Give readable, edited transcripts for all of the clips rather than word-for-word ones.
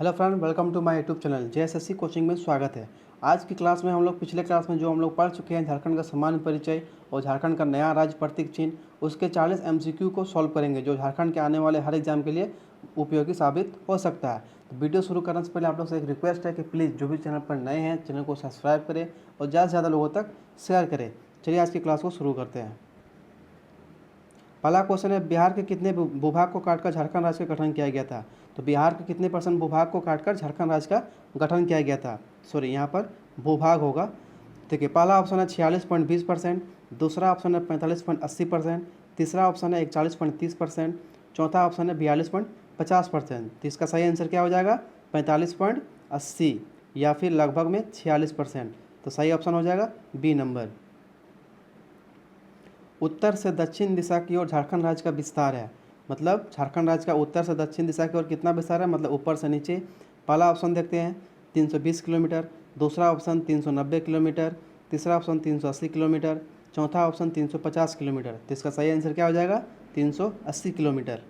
Hello friend, welcome to my YouTube channel JSSC coaching में स्वागत है। आज की क्लास में हम लोग पिछले क्लास में जो हम लोग पढ़ चुके हैं झारखंड का सामान्य परिचय और झारखंड का नया राज्य प्रतीक चिन्ह, उसके 40 एमसीक्यू को सॉल्व करेंगे जो झारखंड के आने वाले हर एग्जाम के लिए उपयोगी साबित हो सकता है। तो वीडियो शुरू करने से पहले आप लोग से एक रिक्वेस्ट है कि प्लीज़ जो भी चैनल पर नए हैं चैनल को सब्सक्राइब करें और ज़्यादा से ज़्यादा लोगों तक शेयर करें। चलिए आज की क्लास को शुरू करते हैं। पहला क्वेश्चन है, बिहार के कितने भूभाग को काटकर झारखंड राज्य का गठन किया गया था। तो बिहार के कितने % भूभाग को काटकर झारखंड राज्य का गठन किया गया था। सॉरी, यहाँ पर भूभाग होगा। देखिए, पहला ऑप्शन है 46.20%, दूसरा ऑप्शन है 45.80%, तीसरा ऑप्शन है 41.30%, चौथा ऑप्शन है 42.50%। तो इसका सही आंसर क्या हो जाएगा? 45.80 या फिर लगभग में 46%। तो सही ऑप्शन हो जाएगा बी नंबर। उत्तर से दक्षिण दिशा की ओर झारखंड राज्य का विस्तार है, मतलब झारखंड राज्य का उत्तर से दक्षिण दिशा की ओर कितना विस्तार है, मतलब ऊपर से नीचे। पहला ऑप्शन देखते हैं 320 किलोमीटर, दूसरा ऑप्शन 390 किलोमीटर, तीसरा ऑप्शन 380 किलोमीटर, चौथा ऑप्शन 350 किलोमीटर। तो इसका सही आंसर क्या हो जाएगा? 380 किलोमीटर।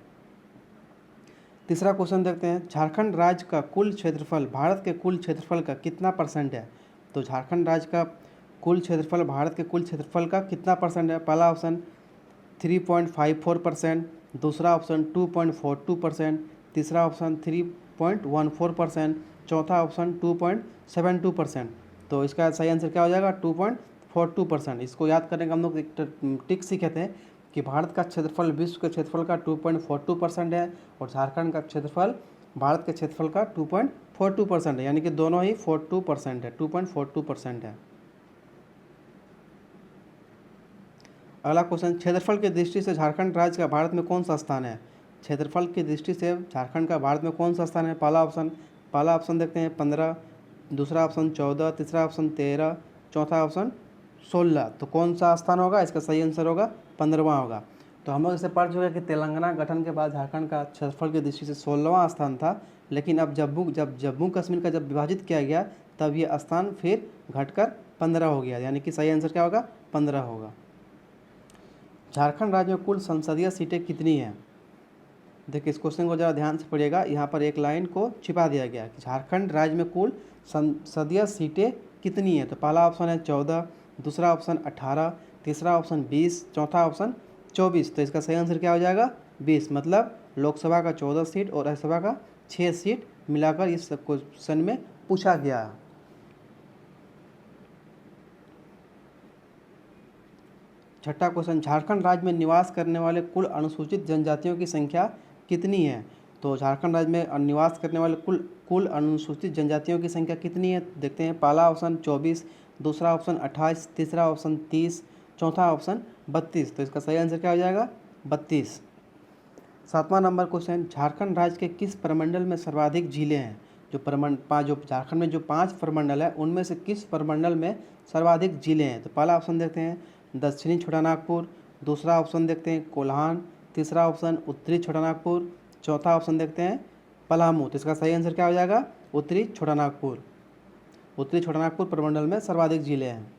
तीसरा क्वेश्चन देखते हैं, झारखंड राज्य का कुल क्षेत्रफल भारत के कुल क्षेत्रफल का कितना % है। तो झारखंड राज्य का कुल क्षेत्रफल भारत के कुल क्षेत्रफल का कितना % है? पहला ऑप्शन 3.54%, दूसरा ऑप्शन 2.42%, तीसरा ऑप्शन 3.14%, चौथा ऑप्शन 2.72%। तो इसका सही आंसर क्या हो जाएगा? 2.42%। इसको याद करने का हम लोग एक टिक सीखे थे कि भारत का क्षेत्रफल विश्व के क्षेत्रफल का 2.42% है और झारखंड का क्षेत्रफल भारत के क्षेत्रफल का 2.42% है, यानी कि दोनों ही 42% है, 2.42% है। अगला क्वेश्चन, क्षेत्रफल की दृष्टि से झारखंड राज्य का भारत में कौन सा स्थान है। क्षेत्रफल की दृष्टि से झारखंड का भारत में कौन सा स्थान है? पहला ऑप्शन देखते हैं 15, दूसरा ऑप्शन 14, तीसरा ऑप्शन 13, चौथा ऑप्शन 16। तो कौन सा स्थान होगा? इसका सही आंसर होगा 15वां होगा। तो हम लोग इसे पढ़ चुके हैं कि तेलंगाना गठन के बाद झारखंड का क्षेत्रफल की दृष्टि से 16वां स्थान था, लेकिन अब जम्मू कश्मीर का जब विभाजित किया गया तब ये स्थान फिर घटकर 15 हो गया, यानी कि सही आंसर क्या होगा? 15 होगा। झारखंड राज्य में कुल संसदीय सीटें कितनी हैं? देखिए, इस क्वेश्चन को ज़रा ध्यान से पढ़िएगा। यहाँ पर एक लाइन को छिपा दिया गया कि झारखंड राज्य में कुल संसदीय सीटें कितनी हैं। तो पहला ऑप्शन है 14, दूसरा ऑप्शन 18, तीसरा ऑप्शन 20, चौथा ऑप्शन 24। तो इसका सही आंसर क्या हो जाएगा? 20, मतलब लोकसभा का 14 सीट और राज्यसभा का 6 सीट मिलाकर इस क्वेश्चन में पूछा गया है। छठा क्वेश्चन, झारखंड राज्य में निवास करने वाले कुल अनुसूचित जनजातियों की संख्या कितनी है। तो झारखंड राज्य में निवास करने वाले कुल अनुसूचित जनजातियों की संख्या कितनी है? देखते हैं। पहला ऑप्शन 24, दूसरा ऑप्शन 28, तीसरा ऑप्शन 30, चौथा ऑप्शन 32। तो इसका सही आंसर क्या हो जाएगा? 32। सातवां नंबर क्वेश्चन, झारखंड राज्य के किस प्रमंडल में सर्वाधिक जिले हैं। जो झारखंड में जो 5 प्रमंडल है उनमें से किस प्रमंडल में सर्वाधिक जिले हैं। तो पहला ऑप्शन देखते हैं दक्षिणी छोटानागपुर, दूसरा ऑप्शन देखते हैं कोल्हान, तीसरा ऑप्शन उत्तरी छोटानागपुर, चौथा ऑप्शन देखते हैं पलामू। तो इसका सही आंसर क्या हो जाएगा? उत्तरी छोटानागपुर। उत्तरी छोटानागपुर प्रमंडल में सर्वाधिक जिले हैं।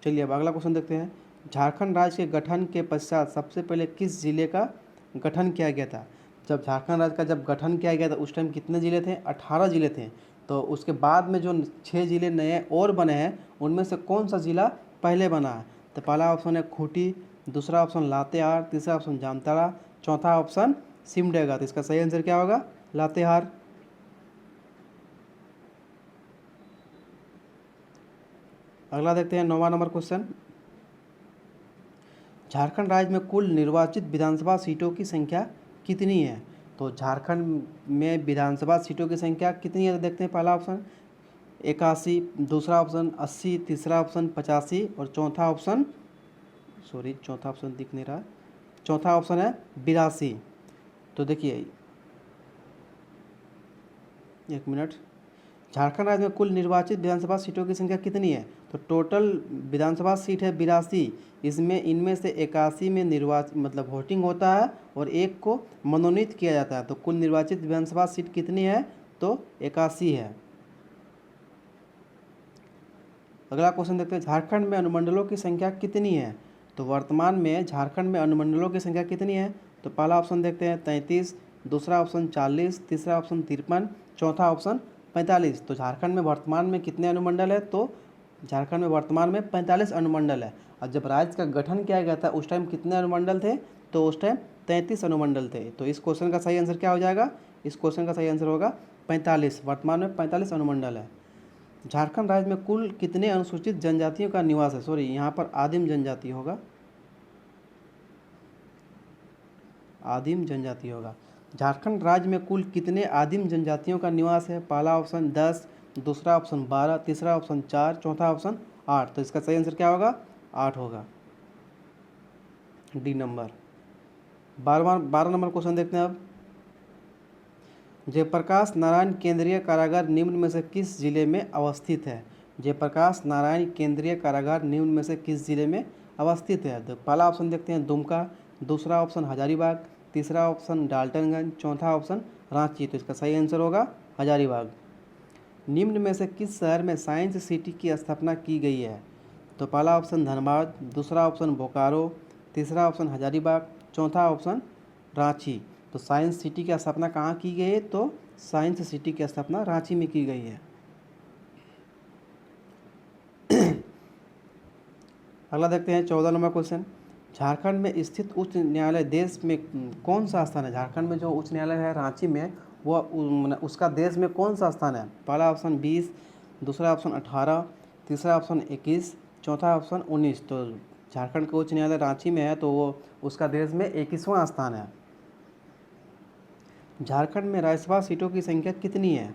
चलिए अब अगला क्वेश्चन देखते हैं, झारखंड राज्य के गठन के पश्चात सबसे पहले किस जिले का गठन किया गया था। जब झारखंड राज्य का जब गठन किया गया था उस टाइम कितने जिले थे? 18 जिले थे। तो उसके बाद में जो 6 जिले नए और बने हैं उनमें से कौन सा जिला पहले बना है। तो पहला ऑप्शन है खूंटी, दूसरा ऑप्शन लातेहार, तीसरा ऑप्शन जामताड़ा, चौथा ऑप्शन सिमडेगा। तो इसका सही आंसर क्या होगा? लातेहार। अगला देखते हैं 9वां नंबर क्वेश्चन, झारखंड राज्य में कुल निर्वाचित विधानसभा सीटों की संख्या कितनी है। तो झारखंड में विधानसभा सीटों की संख्या कितनी है? तो देखते हैं। पहला ऑप्शन 81, दूसरा ऑप्शन 80, तीसरा ऑप्शन 85 और चौथा ऑप्शन दिख नहीं रहा, चौथा ऑप्शन है 82। तो देखिए, एक मिनट, झारखंड राज्य में कुल निर्वाचित विधानसभा सीटों की संख्या कितनी है। तो टोटल विधानसभा सीट है 82, इनमें से 81 में मतलब वोटिंग होता है और एक को मनोनीत किया जाता है। तो कुल निर्वाचित विधानसभा सीट कितनी है? तो 81 है। अगला क्वेश्चन देखते हैं, झारखंड में अनुमंडलों की संख्या कितनी है। तो वर्तमान में झारखंड में अनुमंडलों की संख्या कितनी है। तो पहला ऑप्शन देखते हैं 33, दूसरा ऑप्शन 40, तीसरा ऑप्शन 53, चौथा ऑप्शन 45। तो झारखंड में वर्तमान में कितने अनुमंडल है? तो झारखंड में वर्तमान में 45 अनुमंडल है। और जब राज्य का गठन किया गया था उस टाइम कितने अनुमंडल थे? तो उस टाइम 33 अनुमंडल थे। तो इस क्वेश्चन का सही आंसर क्या हो जाएगा? इस क्वेश्चन का सही आंसर होगा 45। वर्तमान में 45 अनुमंडल है। झारखंड राज्य में कुल कितने अनुसूचित जनजातियों का निवास है? सॉरी, यहाँ पर आदिम जनजाति होगा, आदिम जनजाति होगा। झारखंड राज्य में कुल कितने आदिम जनजातियों का निवास है? पहला ऑप्शन 10, दूसरा ऑप्शन 12, तीसरा ऑप्शन 4, चौथा ऑप्शन 8। तो इसका सही आंसर क्या होगा? 8 होगा, डी नंबर। 12 नंबर क्वेश्चन देखते हैं अब। जयप्रकाश नारायण केंद्रीय कारागार निम्न में से किस जिले में अवस्थित है? जयप्रकाश नारायण केंद्रीय कारागार निम्न में से किस जिले में अवस्थित है? तो पहला ऑप्शन देखते हैं दुमका, दूसरा ऑप्शन हजारीबाग, तीसरा ऑप्शन डाल्टनगंज, चौथा ऑप्शन रांची। तो इसका सही आंसर होगा हजारीबाग। निम्न में से किस शहर में साइंस सिटी की स्थापना की गई है? तो पहला ऑप्शन धनबाद, दूसरा ऑप्शन बोकारो, तीसरा ऑप्शन हजारीबाग, चौथा ऑप्शन रांची। तो साइंस सिटी की स्थापना कहाँ की गई है? तो साइंस सिटी की स्थापना रांची में की गई है। अगला देखते हैं 14 नंबर क्वेश्चन। झारखंड में स्थित उच्च न्यायालय देश में कौन सा स्थान है? झारखंड में जो उच्च न्यायालय है रांची में, वह उसका देश में कौन सा स्थान है? पहला ऑप्शन 20, दूसरा ऑप्शन 18, तीसरा ऑप्शन 21, चौथा ऑप्शन 19। तो झारखंड का उच्च न्यायालय रांची में है, तो वो उसका देश में 21वां स्थान है। झारखंड में राज्यसभा सीटों की संख्या कितनी है?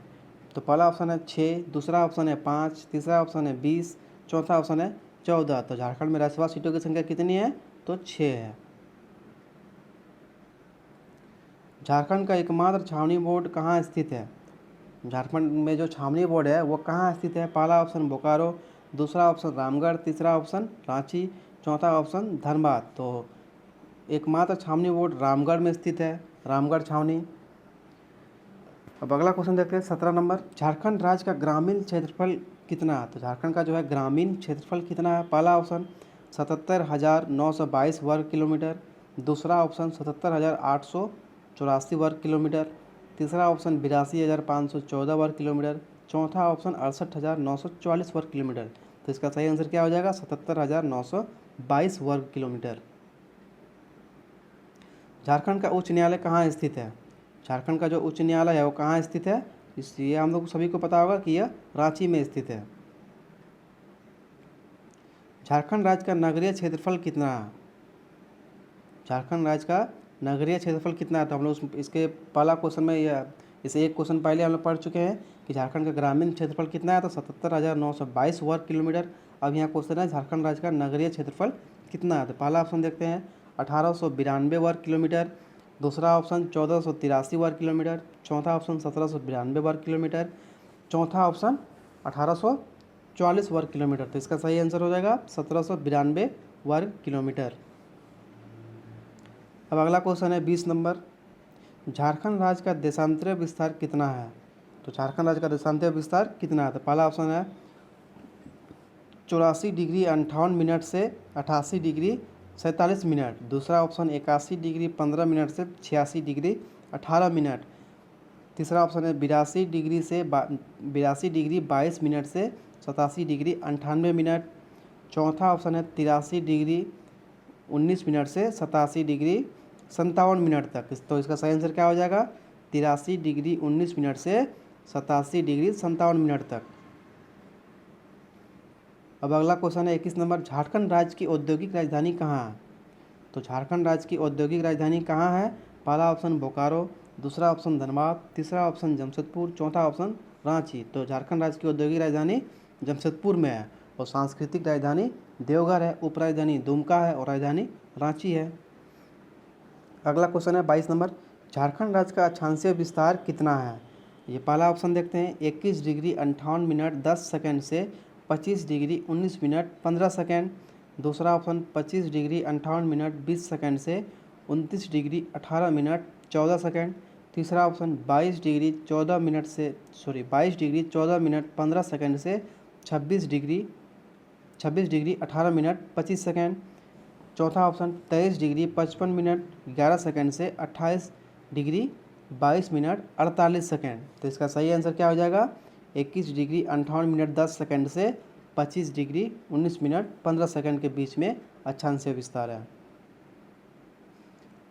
तो पहला ऑप्शन है 6, दूसरा ऑप्शन है 5, तीसरा ऑप्शन है 20, चौथा ऑप्शन है 14। तो झारखंड में राज्यसभा सीटों की संख्या कितनी है? तो 6 है। झारखंड का एकमात्र छावनी बोर्ड कहाँ स्थित है? झारखंड में जो छावनी बोर्ड है वो कहाँ स्थित है? पहला ऑप्शन बोकारो, दूसरा ऑप्शन रामगढ़, तीसरा ऑप्शन रांची, चौथा ऑप्शन धनबाद। तो एकमात्र छावनी बोर्ड रामगढ़ में स्थित है, रामगढ़ छावनी। अब अगला क्वेश्चन देखते हैं 17 नंबर। झारखंड राज्य का ग्रामीण क्षेत्रफल कितना है? तो झारखंड का जो है ग्रामीण क्षेत्रफल कितना है? पहला ऑप्शन 77,922 वर्ग किलोमीटर, दूसरा ऑप्शन 77,884 वर्ग किलोमीटर, तीसरा ऑप्शन 82,514 वर्ग किलोमीटर, चौथा ऑप्शन 68,944 वर्ग किलोमीटर। तो इसका सही आंसर क्या हो जाएगा? 77,922 वर्ग किलोमीटर। झारखंड का उच्च न्यायालय कहाँ स्थित है? झारखंड का जो उच्च न्यायालय है वो कहाँ स्थित है? इसलिए हम लोग सभी को पता होगा कि यह रांची में स्थित है। झारखंड राज्य का नगरीय क्षेत्रफल कितना है? झारखंड राज्य का नगरीय क्षेत्रफल कितना है? तो हम लोग इसके पहला क्वेश्चन में यह इसे एक क्वेश्चन पहले हम लोग पढ़ चुके हैं कि झारखंड का ग्रामीण क्षेत्रफल कितना है? तो 77,922 वर्ग किलोमीटर। अब यहाँ क्वेश्चन है झारखंड राज्य का नगरीय क्षेत्रफल कितना है? तो पहला ऑप्शन देखते हैं 1892 वर्ग किलोमीटर, दूसरा ऑप्शन 1483 वर्ग किलोमीटर, चौथा ऑप्शन 1792 वर्ग किलोमीटर, चौथा ऑप्शन 1844 वर्ग किलोमीटर। तो इसका सही आंसर हो जाएगा 1792 वर्ग किलोमीटर। अब अगला क्वेश्चन है 20 नंबर। झारखंड राज्य का देशांतरीय विस्तार कितना है? तो झारखंड राज्य का देशांतरीय विस्तार कितना है? तो पहला ऑप्शन है 84 डिग्री 58 मिनट से 88 डिग्री 47 मिनट, दूसरा ऑप्शन 81 डिग्री 15 मिनट से 86 डिग्री 18 मिनट, तीसरा ऑप्शन है 82 डिग्री 22 मिनट से 87 डिग्री 98 मिनट, चौथा ऑप्शन है 83 डिग्री 19 मिनट से 87 डिग्री 57 मिनट तक। तो इसका सही आंसर क्या हो जाएगा? 83 डिग्री 19 मिनट से 87 डिग्री 57 मिनट तक। अब अगला क्वेश्चन है 21 नंबर। झारखंड राज्य की औद्योगिक राजधानी कहाँ है? तो झारखंड राज्य की औद्योगिक राजधानी कहाँ है? पहला ऑप्शन बोकारो, दूसरा ऑप्शन धनबाद, तीसरा ऑप्शन जमशेदपुर, चौथा ऑप्शन रांची। तो झारखंड राज्य की औद्योगिक राजधानी जमशेदपुर में है और सांस्कृतिक राजधानी देवघर है, उप राजधानी दुमका है और राजधानी रांची है। अगला क्वेश्चन है 22 नंबर। झारखंड राज्य का अक्षांशीय विस्तार कितना है? ये पहला ऑप्शन देखते हैं 21 डिग्री 58 मिनट 10 सेकंड से 25 डिग्री 19 मिनट 15 सेकंड, दूसरा ऑप्शन 25 डिग्री 58 मिनट 20 सेकंड से 29 डिग्री 18 मिनट 14 सेकंड, तीसरा ऑप्शन 22 डिग्री 14 मिनट 15 सेकंड से 26 डिग्री 18 मिनट 25 सेकंड, चौथा ऑप्शन 23 डिग्री 55 मिनट 11 सेकंड से 28 डिग्री 22 मिनट 48 सेकेंड। तो इसका सही आंसर क्या हो जाएगा? 21 डिग्री 58 मिनट 10 सेकेंड से 25 डिग्री 19 मिनट 15 सेकेंड के बीच में अक्षांशीय विस्तार है।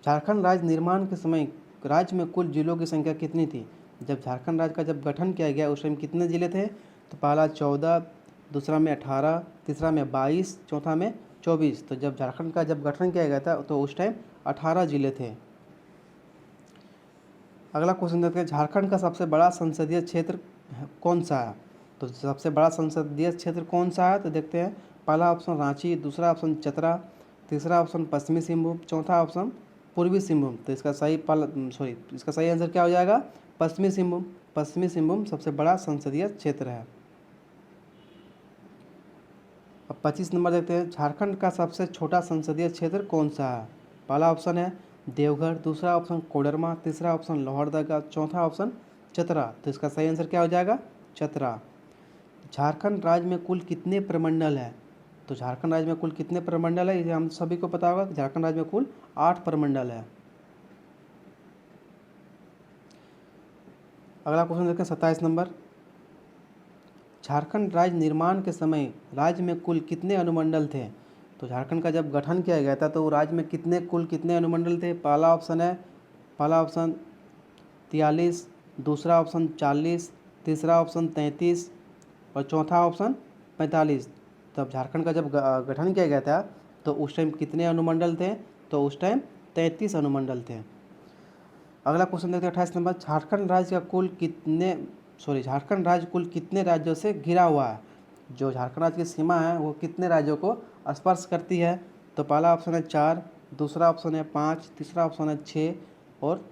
झारखंड राज्य निर्माण के समय राज्य में कुल जिलों की संख्या कितनी थी? जब झारखंड राज्य का जब गठन किया गया उस टाइम कितने जिले थे? तो पहला 14, दूसरा में 18, तीसरा में 22, चौथा में 24। तो जब झारखंड का जब गठन किया गया था तो उस टाइम 18 जिले थे। अगला क्वेश्चन देखते हैं, झारखंड का सबसे बड़ा संसदीय क्षेत्र कौन सा है? तो सबसे बड़ा संसदीय क्षेत्र कौन सा है? तो देखते हैं, पहला ऑप्शन रांची, दूसरा ऑप्शन चतरा, तीसरा ऑप्शन पश्चिमी सिंहभूम, चौथा ऑप्शन पूर्वी सिंहभूम। तो इसका सही आंसर क्या हो जाएगा? पश्चिमी सिंहभूम। पश्चिमी सिंहभूम सबसे बड़ा संसदीय क्षेत्र है। अब 25 नंबर देखते हैं, झारखंड का सबसे छोटा संसदीय क्षेत्र कौन सा है? पहला ऑप्शन है देवघर, दूसरा ऑप्शन कोडरमा, तीसरा ऑप्शन लोहरदगा, चौथा ऑप्शन चतरा। तो इसका सही आंसर क्या हो जाएगा? चतरा। झारखंड राज्य में कुल कितने प्रमंडल है? तो झारखंड राज्य में कुल कितने प्रमंडल है, ये हम सभी को पता होगा। झारखंड राज्य में कुल 8 प्रमंडल है। अगला क्वेश्चन देखते हैं 27 नंबर, झारखंड राज्य निर्माण के समय राज्य में कुल कितने अनुमंडल थे? तो झारखंड का जब गठन किया गया था तो राज्य में कुल कितने अनुमंडल थे? पहला ऑप्शन 43, दूसरा ऑप्शन 40, तीसरा ऑप्शन 33 और चौथा ऑप्शन 45। तब झारखंड का जब गठन किया गया था तो उस टाइम कितने अनुमंडल थे? तो उस टाइम 33 अनुमंडल थे। अगला क्वेश्चन देखते हैं 28 नंबर, झारखंड राज्य कुल कितने राज्यों से घिरा हुआ है? जो झारखंड राज्य की सीमा है वो कितने राज्यों को स्पर्श करती है? तो पहला ऑप्शन है 4, दूसरा ऑप्शन है 5, तीसरा ऑप्शन है 6 और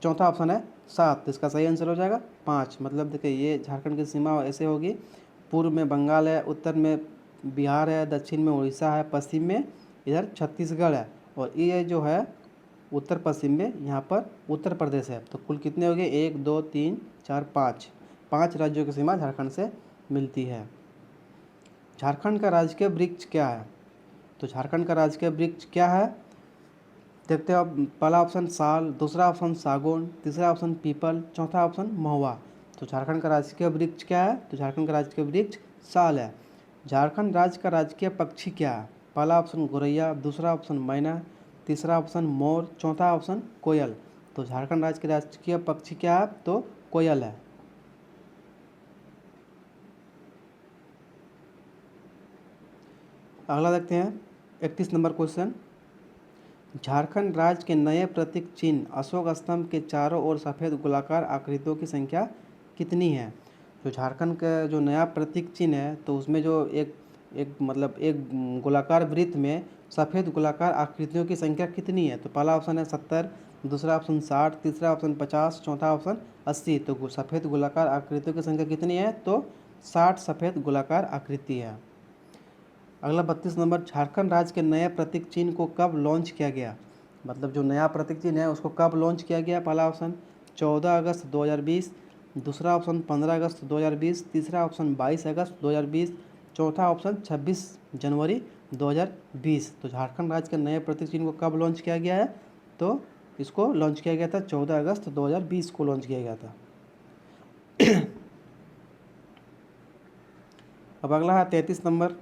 चौथा ऑप्शन है 7। तो इसका सही आंसर हो जाएगा 5। मतलब देखिए, ये झारखंड की सीमा ऐसे होगी, पूर्व में बंगाल है, उत्तर में बिहार है, दक्षिण में उड़ीसा है, पश्चिम में इधर छत्तीसगढ़ है और ये जो है उत्तर पश्चिम में यहाँ पर उत्तर प्रदेश है। तो कुल कितने हो गए? 1, 2, 3, 4, 5 राज्यों की सीमा झारखंड से मिलती है। झारखंड का राजकीय वृक्ष क्या है? तो झारखंड का राजकीय वृक्ष क्या है देखते हो आप। पहला ऑप्शन साल, दूसरा ऑप्शन सागौन, तीसरा ऑप्शन पीपल, चौथा ऑप्शन महुआ। तो झारखंड का राजकीय वृक्ष क्या है? तो झारखंड का राजकीय वृक्ष साल है। झारखंड राज्य का राजकीय पक्षी क्या है? पहला ऑप्शन गोरैया, दूसरा ऑप्शन मैना, तीसरा ऑप्शन मोर, चौथा ऑप्शन कोयल। तो झारखंड राज्य के राजकीय पक्षी क्या है? तो कोयल है। अगला देखते हैं 31 नंबर क्वेश्चन, झारखंड राज्य के नए प्रतीक चिन्ह अशोक स्तंभ के चारों ओर सफ़ेद गोलाकार आकृतियों की संख्या कितनी है? जो झारखंड का जो नया प्रतीक चिन्ह है तो उसमें जो एक गोलाकार वृत्त में सफ़ेद गोलाकार आकृतियों की संख्या कितनी है? तो पहला ऑप्शन है 70, दूसरा ऑप्शन 60, तीसरा ऑप्शन 50, चौथा ऑप्शन 80। तो सफ़ेद गोलाकार आकृतियों की संख्या कितनी है? तो 60 सफ़ेद गोलाकार आकृति है। अगला 32 नंबर, झारखंड राज्य के नए प्रतीक चिन्ह को कब लॉन्च किया गया? मतलब जो नया प्रतीक चिन्ह है उसको कब लॉन्च किया गया? पहला ऑप्शन 14 अगस्त 2020, दूसरा ऑप्शन 15 अगस्त 2020, तीसरा ऑप्शन 22 अगस्त 2020, चौथा ऑप्शन 26 जनवरी 2020। तो झारखंड राज्य के नए प्रतीक चिन्ह को कब लॉन्च किया गया है? तो इसको लॉन्च किया गया था 14 अगस्त 2020 को लॉन्च किया गया था। अब अगला है 33 नंबर,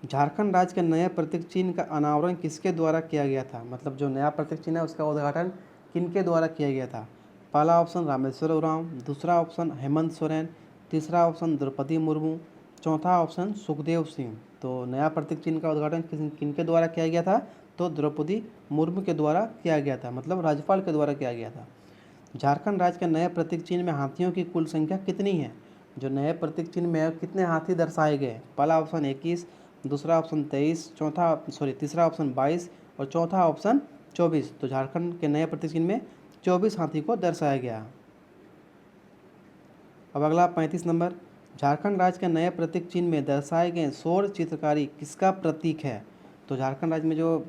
झारखंड राज्य के नए प्रतीक चिन्ह का अनावरण किसके द्वारा किया गया था? मतलब जो नया प्रतीक चिन्ह है उसका उद्घाटन किनके द्वारा किया गया था? पहला ऑप्शन रामेश्वर उरांव, दूसरा ऑप्शन हेमंत सोरेन, तीसरा ऑप्शन द्रौपदी मुर्मू, चौथा ऑप्शन सुखदेव सिंह। तो नया प्रतीक चिन्ह का उद्घाटन किनके द्वारा किया गया था? तो द्रौपदी मुर्मू के द्वारा किया गया था, मतलब राज्यपाल के द्वारा किया गया था। झारखंड राज्य के नए प्रतीक चिन्ह में हाथियों की कुल संख्या कितनी है? जो नए प्रतीक चिन्ह में कितने हाथी दर्शाए गए? पहला ऑप्शन 21, दूसरा ऑप्शन 23, तीसरा ऑप्शन 22 और चौथा ऑप्शन 24। तो झारखंड के नए प्रतीक चिन्ह में 24 हाथी को दर्शाया गया। अब अगला 35 नंबर, झारखंड राज्य के नए प्रतीक चिन्ह में दर्शाए गए सौर चित्रकारी किसका प्रतीक है? तो झारखंड राज्य में जो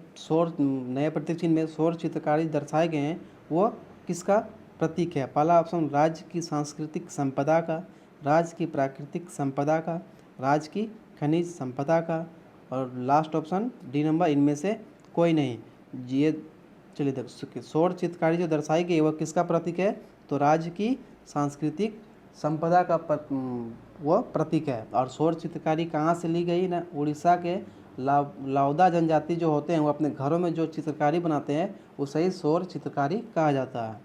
नए प्रतीक चिन्ह में सौर चित्रकारी दर्शाए गए हैं वो किसका प्रतीक है? पहला ऑप्शन राज्य की सांस्कृतिक संपदा का, राज्य की प्राकृतिक संपदा का, राज्य की खनिज संपदा का और लास्ट ऑप्शन डी नंबर, इनमें से कोई नहीं। ये चलिए देखो, सौर चित्रकारी जो दर्शाई गई वह किसका प्रतीक है? तो राज्य की सांस्कृतिक संपदा का वह प्रतीक है। और सौर चित्रकारी कहाँ से ली गई ना? उड़ीसा के लाउदा जनजाति जो होते हैं वो अपने घरों में जो चित्रकारी बनाते हैं उसे ही सौर चित्रकारी कहा जाता है।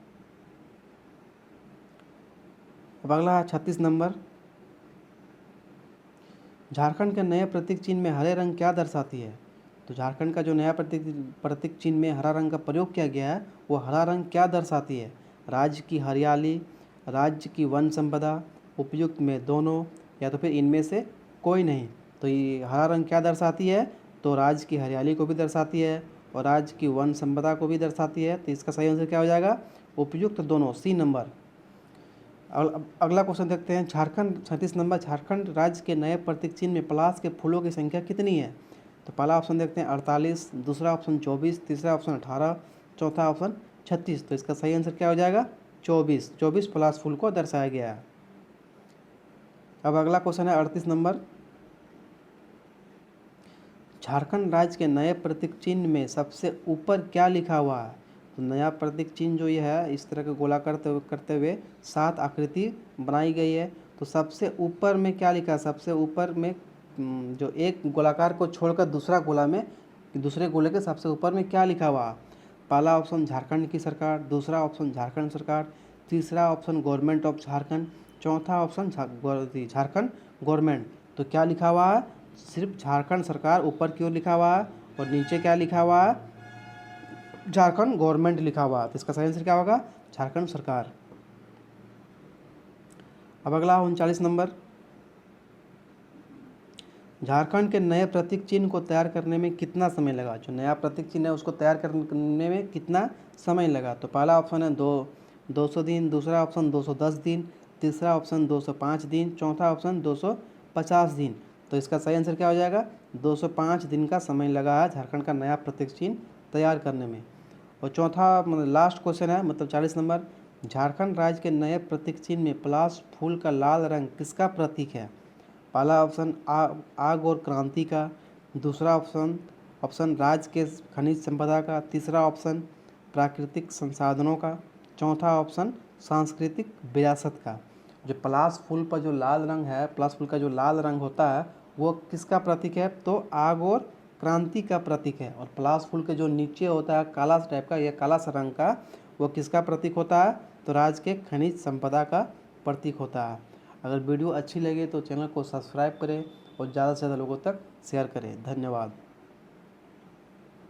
अब अगला 36 नंबर, झारखंड के नए प्रतीक चिन्ह में हरे रंग क्या दर्शाती है? तो झारखंड का जो नया प्रतीक चिन्ह में हरा रंग का प्रयोग किया गया है वो हरा रंग क्या दर्शाती है? राज्य की हरियाली, राज्य की वन संपदा, उपयुक्त में दोनों, या तो फिर इनमें से कोई नहीं। तो ये हरा रंग क्या दर्शाती है? तो राज्य की हरियाली को भी दर्शाती है और राज्य की वन संपदा को भी दर्शाती है। तो इसका सही आंसर क्या हो जाएगा? उपयुक्त दोनों, सी नंबर। अगला क्वेश्चन देखते हैं। झारखंड 36 नंबर, झारखंड राज्य के नए प्रतीक चिन्ह में पलाश के फूलों की संख्या कितनी है? तो पहला ऑप्शन देखते हैं 48, दूसरा ऑप्शन 24, तीसरा ऑप्शन 18, चौथा ऑप्शन 36। तो इसका सही आंसर क्या हो जाएगा? 24 पलाश फूल को दर्शाया गया है। अब अगला क्वेश्चन है 38 नंबर, झारखंड राज्य के नए प्रतीक चिन्ह में सबसे ऊपर क्या लिखा हुआ है? तो नया प्रतीक चिन्ह जो ये है इस तरह के गोला करते हुए 7 आकृति बनाई गई है। तो सबसे ऊपर में क्या लिखा है? सबसे ऊपर में जो एक गोलाकार को छोड़कर दूसरे गोले के सबसे ऊपर में क्या लिखा हुआ? पहला ऑप्शन झारखंड की सरकार, दूसरा ऑप्शन झारखंड सरकार, तीसरा ऑप्शन गवर्नमेंट ऑफ झारखंड, चौथा ऑप्शन झारखंड गवर्नमेंट। तो क्या लिखा हुआ है? सिर्फ झारखंड सरकार ऊपर की ओर लिखा हुआ है और नीचे क्या लिखा हुआ है? झारखंड गवर्नमेंट लिखा हुआ है। तो इसका सही आंसर क्या होगा? झारखंड सरकार। अब अगला 39 नंबर, झारखंड के नए प्रतीक चिन्ह को तैयार करने में कितना समय लगा? जो नया प्रतीक चिन्ह है उसको तैयार करने में कितना समय लगा? तो पहला ऑप्शन है 200 दिन, दूसरा ऑप्शन 210 दिन, तीसरा ऑप्शन 205 दिन, चौथा ऑप्शन 250 दिन। तो इसका सही आंसर क्या हो जाएगा? 205 दिन का समय लगा है झारखंड का नया प्रतीक चिन्ह तैयार करने में। और चौथा मतलब लास्ट क्वेश्चन है, मतलब 40 नंबर, झारखंड राज्य के नए प्रतीक चिन्ह में पलाश फूल का लाल रंग किसका प्रतीक है? पहला ऑप्शन आग और क्रांति का, दूसरा ऑप्शन राज्य के खनिज संपदा का, तीसरा ऑप्शन प्राकृतिक संसाधनों का, चौथा ऑप्शन सांस्कृतिक विरासत का। जो पलाश फूल पर जो लाल रंग है, पलाश फूल का जो लाल रंग होता है वो किसका प्रतीक है? तो आग और क्रांति का प्रतीक है। और पलाश फूल के जो नीचे होता है काला टाइप का या काला सा रंग का, वो किसका प्रतीक होता है? तो राज्य के खनिज संपदा का प्रतीक होता है। अगर वीडियो अच्छी लगे तो चैनल को सब्सक्राइब करें और ज़्यादा से ज़्यादा लोगों तक शेयर करें। धन्यवाद।